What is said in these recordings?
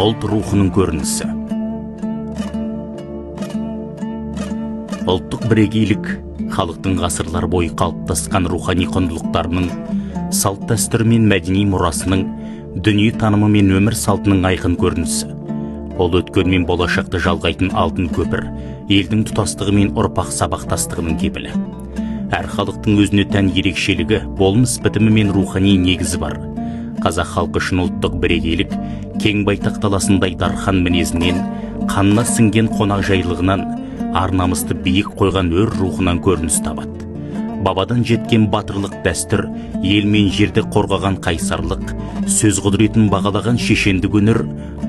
ұлт рухының көрінісі. Ұлттық бірегейлік халықтың ғасырлар бойы қалыптасқан рухани құндылықтарының, салт дәстүрі мен мәдени мұрасының, дүние танымы мен өмір салтының айқын көрінісі. Ол өткен мен болашақты жалғайтын алтын көпір, елдің тұтастығы мен ұрпақ сабақтастығының кепілі. Әр халықтың өзіне тән ерекшелігі, болмыс бітімі мен рухани негізі бар. Қазақ халқы үшін ұлттық бірегейлік кең байтақ даласындай дархан мінезінен, қанына сіңген қонақ жайлығынан, ар намысты биік қойған өр рухынан көрініс табады. Бабадан жеткен батырлық дәстүр, ел мен жерді қорғаған қайсарлық, сөз құдіретін бағалаған шешендік өнер,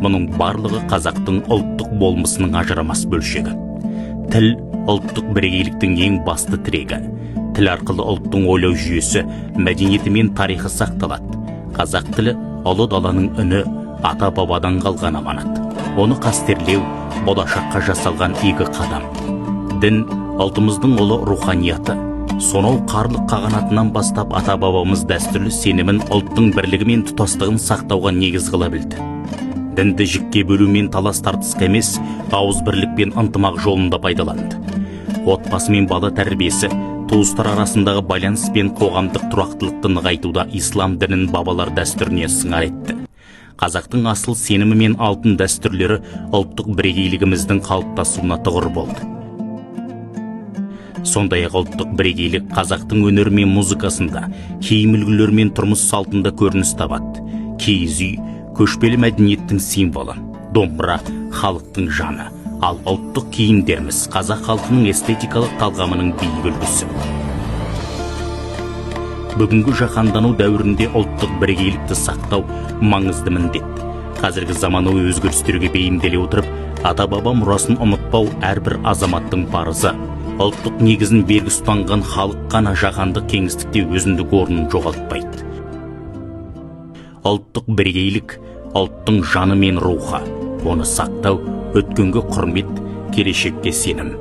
мұның барлығы қазақтың ұлттық болмысының ажырамас бөлшегі. Тіл ұлттық бірегейліктің ең басты тірегі. Тіл арқылы ұлттың ойлау жүйесі, мәдениеті мен тарихы сақталады. Қазақ тілі ұлы даланың үні, ата бабадан қалған аманат. Оны қастерлеу болашаққа жасалған игі қадам. Дін ұлтымыздың ұлы руханияты. Сонау қарлық қағанатынан бастап ата бабамыз дәстүрлі сенімін ұлттың бірлігі мен тұтастығын сақтауға негіз қыла білді. Дінді жікке бөлу мен талас тартысқа емес, ауыз бірлік пен ынтымақ жолында пайдаланды. Отбасы мен бала тәрбиесі, туыстар арасындағы байланыс пен қоғамдық тұрақтылықты нығайтуда ислам дінін бабалар дәстүріне сыңар етті. Қазақтың асыл сенімі мен алтын дәстүрлері ұлттық бірегейлігіміздің қалыптасуына тұғыр болды. Сондай-ақ ұлттық бірегейлік қазақтың өнері мен музыкасында, киім үлгілері мен тұрмыс салтында көрініс табады. Киіз үй көшпелі мәдениеттің символы, домбыра халықтың жаны, ал ұлттық киімдеріміз қазақ халқының эстетикалық талғамының биік үлгісі. Бүгінгі жаһандану дәуірінде ұлттық бірегейлікті сақтау маңызды міндет. Қазіргі заманауи өзгерістерге бейімделе отырып, ата-баба мұрасын ұмытпау әрбір азаматтың парызы. Ұлттық негізін берік ұстанған халық қана жаһандық кеңістікте өзіндік орнын жоғалтпайды. Ұлттық бірегейлік ұлттың жаны мен рухы. Оны сақтау өткенге құрмет, келешекке сенім.